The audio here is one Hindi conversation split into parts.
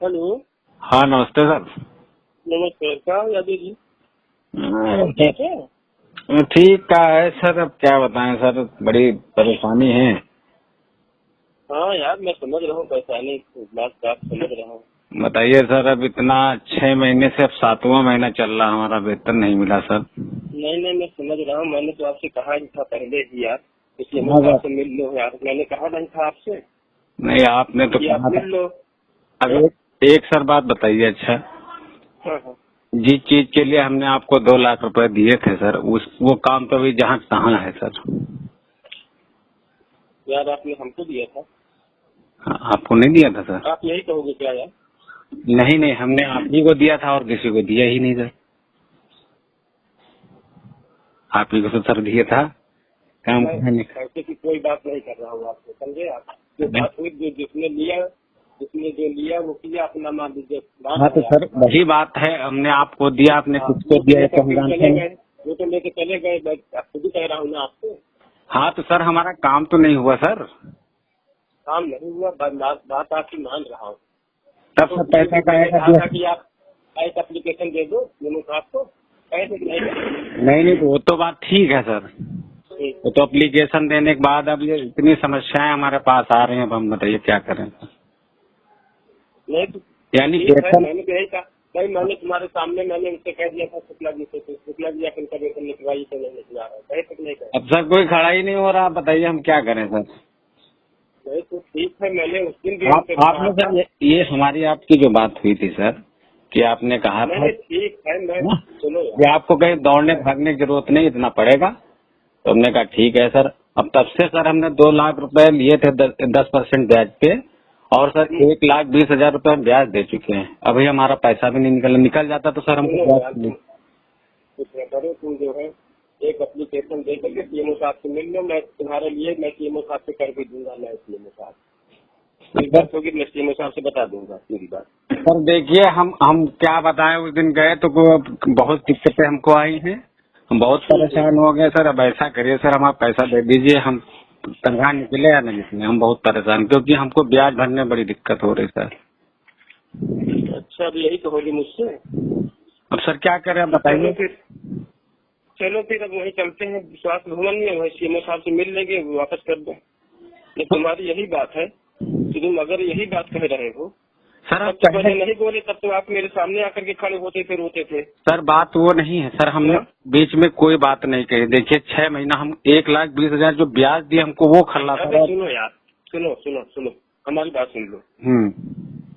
हेलो। हाँ नमस्ते सर। नमस्कार, क्या हो यादव जी? ठीक का है सर, अब क्या बताएं सर, बड़ी परेशानी है। हाँ यार, मैं समझ रहा हूँ परेशानी, बात समझ रहा हूँ। बताइए सर, अब इतना 6 महीने से अब 7वां महीना चल रहा, हमारा वेतन नहीं मिला सर। नहीं, मैं समझ रहा हूँ। मैंने तो आपसे कहा ही था पहले ही यार, इसलिए हाँ मुझे सर। आपसे मिल लो यार। मैंने कहा नहीं था आपसे नहीं आपने तो कि आप कहा था। मिल लो। अब हाँ एक सर बात बताइए, अच्छा हाँ। जिस चीज के लिए हमने आपको 2 लाख रुपए दिए थे सर, वो काम तो अभी जहाँ तहाँ है सर। यार, आपने हमको दिया था। हाँ, आपको नहीं दिया था सर? आप यही कहोगे क्या यार? नहीं, हमने आप ही को दिया था और किसी को दिया ही नहीं सर। आप ही को तो सर दिया था काम मैं करने पैसे की कोई बात नहीं कर रहा हूँ आपसे, समझे आप? जो का। बात हुई, जिसने जो लिया वो किया, अपना मान लीजिए बात हाँ तो है सर आपका। वही बात है, हमने आपको दिया, आपने हाँ, किसको वो तो दिया है लेकर तो हम के जानते चले हैं। गए। वो तो लेके चले गए, मैं खुद ही कह रहा हूँ ना आपसे। हाँ तो सर हमारा काम तो नहीं हुआ सर। काम नहीं हुआ, बात आपकी मान रहा हूँ। तब तो सर ये पैसा भी का मैंने आएगा कहा था कि आप एक एप्लीकेशन दे दो दोनों को, आपको पैसे नहीं करेंगे। नहीं तो वो तो बात ठीक है सर। वो तो एप्लीकेशन देने के बाद अब ये इतनी समस्याएं हमारे पास आ रही हैं, अब हम बताइए क्या करें। नहीं तो यानी ठीक है, वेतन। मैंने तो यही कहा भाई। मैंने तुम्हारे सामने मैंने उससे कह दिया था, शुक्ला जी से, शुक्ला जी अपन का वेतन निकलवाई तो नहीं निकला रहा, कहे तक नहीं कहे। अब सर कोई खड़ा ही नहीं हो रहा, बताइए हम क्या करें सर। नहीं तो ठीक है, मैंने उस दिन भी आप उनसे कहा आपने था। सर ये हमारी आपकी जो बात हुई थी सर, कि आपने कहा था मैंने ठीक है, मैं ना, सुनो कि आपको कहीं दौड़ने यार। भागने की जरूरत नहीं, इतना पड़ेगा। तो हमने कहा ठीक है सर। अब तब से सर हमने 2 लाख रुपए लिए थे 10% ब्याज पे, और सर 1,20,000 रुपए हम ब्याज दे चुके हैं। अभी हमारा पैसा भी नहीं निकल जाता तो सर हमको सुनो ब्याज यार, मिले। कुछ न करो, तुम जो है एक एप्लीकेशन दे करके सीएमओ साहब से मिल लो। मैं तुम्हारे लिए मैं सीएमओ साहब से कर भी दूंगा। मैं सीएमओ साहब मेरी सर बात होगी, मैं सीएमओ साहब से बता दूंगा मेरी बात। सर देखिए, हम क्या बताएं, उस दिन गए तो बहुत दिक्कतें हमको आई हैं, हम बहुत परेशान हो गए सर। अब ऐसा करिए सर, हमारा पैसा दे दीजिए, हम तनख्वाह निकले या नहीं निकले, हम बहुत परेशान, क्योंकि हमको ब्याज भरने में बड़ी दिक्कत हो रही सर। अच्छा, अब यही तो होगी मुझसे। अब सर क्या करें, आप चलो बताइए। फिर, अब वहीं चलते हैं स्वास्थ्य भवन में, वहीं सीएमओ साहब से मिल लेंगे, वो वापस कर दो। ये तुम्हारी यही बात है कि तुम अगर यही बात कह रहे हो, सर तब आप तो पहले पहले नहीं बोले, तब तो आप मेरे सामने आकर के खड़े होते थे, रोते थे। सर बात वो नहीं है सर, हमने हाँ? बीच में कोई बात नहीं कही। देखिए 6 महीना हम 1,20,000 जो ब्याज दिए हमको वो खल्ला अरे सर। सुनो यार, सुनो, हमारी बात सुन लो।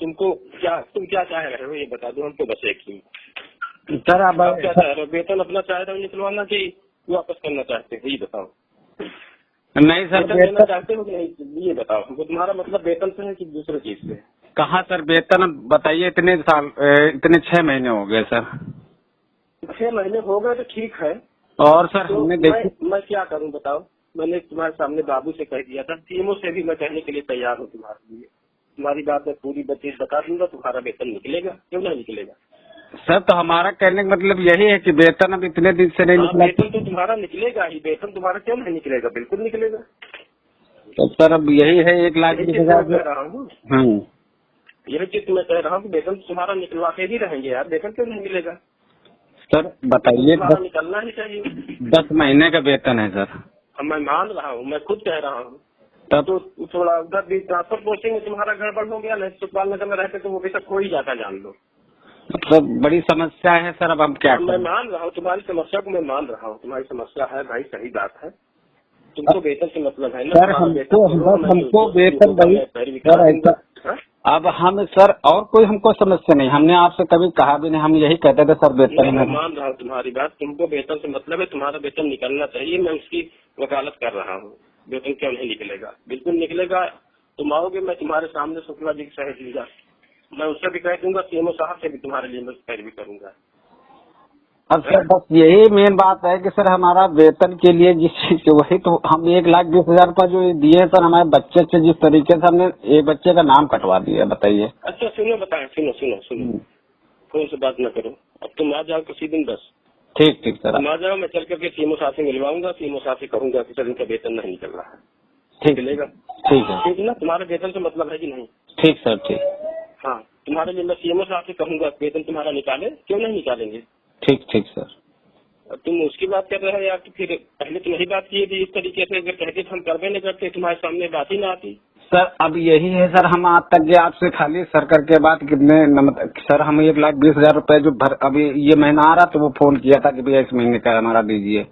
तुम क्या चाह रहे हो ये बता दो हमको, बस एक ही। सर अब आप क्या चाह रहे हो? वेतन अपना चाह रहे हो निकलवाना कि वापस करना चाहते हो, ये बताओ। नहीं सर वेतन देना चाहते हो कि नहीं, ये बताओ हमको। तुम्हारा मतलब वेतन से है कि दूसरे चीज से? कहाँ सर वेतन, बताइए। इतने 6 महीने हो गए सर। 6 महीने हो गए तो ठीक है। और सर तो हमने देखिए। मैं क्या करूं बताओ? मैंने तुम्हारे सामने बाबू से कह दिया था, सीएमओ से भी मैं कहने के लिए तैयार हूँ तुम्हारे लिए। तुम्हारी बात मैं पूरी बच्चे बता दूंगा, तुम्हारा वेतन निकलेगा, क्यों नहीं निकलेगा? सर तो हमारा कहने का मतलब यही है कि वेतन अब इतने दिन से नहीं हाँ, निकला। वेतन तो तुम्हारा निकलेगा ही। वेतन तुम्हारा क्यों नहीं निकलेगा? बिल्कुल निकलेगा। तो सर अब यही है यही चीज मैं 1,20,000 कह रहा हूँ। हम्म। यही चीज मैं कह रहा हूँ कि वेतन तुम्हारा निकलवा के ही रहेंगे यार। वेतन क्यों नहीं मिलेगा? सर वेतन बताइए, तुम्हारा निकलना ही चाहिए। 10 महीने का वेतन है सर। अब मैं मान रहा हूँ, मैं खुद कह रहा हूँ। तब तो थोड़ा उधर भी ट्रांसफर पोस्टिंग में तुम्हारा गड़बड़ हो गया, नहीं सुखपाल नगर में रहते तो वो भी सब खो ही जाता, जान लो। मतलब बड़ी समस्या है सर, अब हम क्या मैं करें। मान रहा हूँ तुम्हारी समस्या को, मैं मान रहा हूँ तुम्हारी समस्या है भाई, सही बात है। तुमको वेतन से मतलब है ना, सर तुम्हारा वेतन हमको करो, मैं हमको जो वेतन होगा वही मैं पैरवी सर करा दूंगा। ऐसा। हाँ? अब हम सर और कोई हमको समस्या नहीं, हमने आपसे कभी कहा भी नहीं, हम यही कहते थे सर वेतन नहीं, मैं हमारा। मान रहा हूँ तुम्हारी बात। तुमको वेतन से मतलब है, तुम्हारा वेतन निकलना चाहिए, मैं उसकी वकालत कर रहा हूँ। वेतन क्यों नहीं निकलेगा? बिल्कुल निकलेगा। तुम आओगे, मैं तुम्हारे सामने शुक्ला जी की सहायता लूंगा, मैं उससे भी कह दूंगा, सीएमओ साहब से भी तुम्हारे लिए मैं पैरवी करूंगा। अब सर बस यही मेन बात है कि सर हमारा वेतन के लिए जिस चीज के, वही तो हम 1,20,000 रुपये जो दिए सर, हमारे बच्चे से जिस तरीके से हमने एक बच्चे का नाम कटवा दिया, बताइए। अच्छा सुनो, बताए, सुनो, फोन से बात न करो। अब तुम आ जाओ किसी दिन, बस ठीक ठीक सर। तुम आ जाओ, मैं चल करके सीएमओ साहब से मिलवाऊंगा, सीएमओ साहब से कहूंगा कि सर इनका वेतन नहीं निकल रहा है। ठीक निकलेगा? ठीक है। ठीक है ना? तुम्हारे वेतन से मतलब है कि नहीं? ठीक सर ठीक। हाँ, तुम्हारे लिए मैं सीएमओ साहब से कहूंगा वेतन तुम्हारा निकाले, क्यों नहीं निकालेंगे? ठीक ठीक सर। तुम उसकी बात कर रहे हो यार, तो फिर पहले तुम यही बात की थी इस तरीके से, अगर कहते तो हम करवे नहीं करते, तुम्हारे सामने बात ही ना आती। सर अब यही है सर, हम आज तक ये आपसे खाली सर के बाद कितने सर हम 1,20,000 रुपए जो भर अभी ये महीना आ रहा तो वो फोन किया था कि भैया इस महीने का हमारा दीजिए,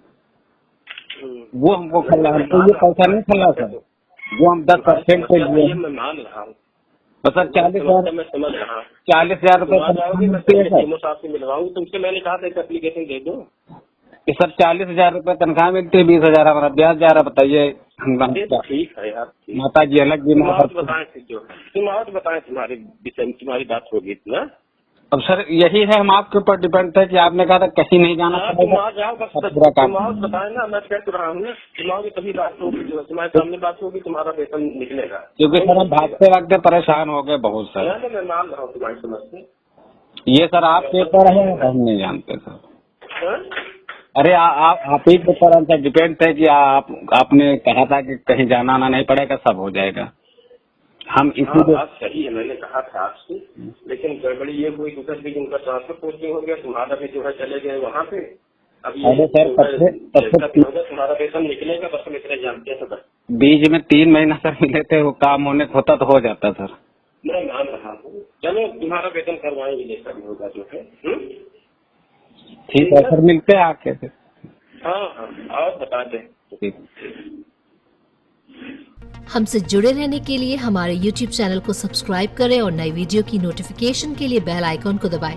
वो हमको खल्ला, हमको ये पैसा नहीं खल्ला सर, वो हम 10% पे दिए। मैं मान रहा हूँ तो सर 40,000 मैं समझ रहा हूँ, 40,000 रुपए मैं सीएमओ साहब से मिलवाऊंगी, तुमसे मैंने कहा था एक एप्लीकेशन दे दो। सर 40,000 रुपए तनख्वाह मिलती है, 20,000 हमारा ब्याज जा रहा, बताइए तो ठीक है यार, माता जी अलग भी तुम और बताएं, तुम और बताएं, तुम्हारे विषय में तुम्हारी बात होगी इतना। अब सर यही है, हम आपके ऊपर डिपेंड है कि आपने कहा था कहीं नहीं जाना तुम आ जाओ बस, तुम और बताए ना, मैं कह तो रहा हूँ ना, तुम आओगे तभी बात होगी, जो तुम्हारे सामने बात होगी, तुम्हारा वेतन निकलेगा। क्योंकि सर हम भागते भागते परेशान हो गए बहुत सर। मैं मान रहा हूँ तुम्हारी समझ से। ये सर आपके ऊपर है, हम नहीं जानते सर। अरे आप ही के ऊपर सर डिपेंड है कि आपने कहा था कि कहीं जाना आना नहीं पड़ेगा, सब हो जाएगा। हम इसी बात सही है, मैंने कहा था आपसे, लेकिन गड़बड़ी ये हुई दूसरे दिन उनका ट्रांसफर पोस्टिंग हो गया, तुम्हारा भी जो है चले गए वहाँ पे। अब ये तुम्हारा वेतन निकलेगा, बस हम इतना जानते हैं सर। बीच में 3 महीना सर मिले थे, वो काम होने होता तो हो जाता सर। मैं मान रहा हूँ, चलो तुम्हारा वेतन करवाएंगे जैसा भी होगा जो है। ठीक है सर, मिलते हैं आके फिर। हाँ हाँ, और बता दें। ठीक। हमसे जुड़े रहने के लिए हमारे YouTube चैनल को सब्सक्राइब करें और नई वीडियो की नोटिफिकेशन के लिए बेल आइकॉन को दबाएं।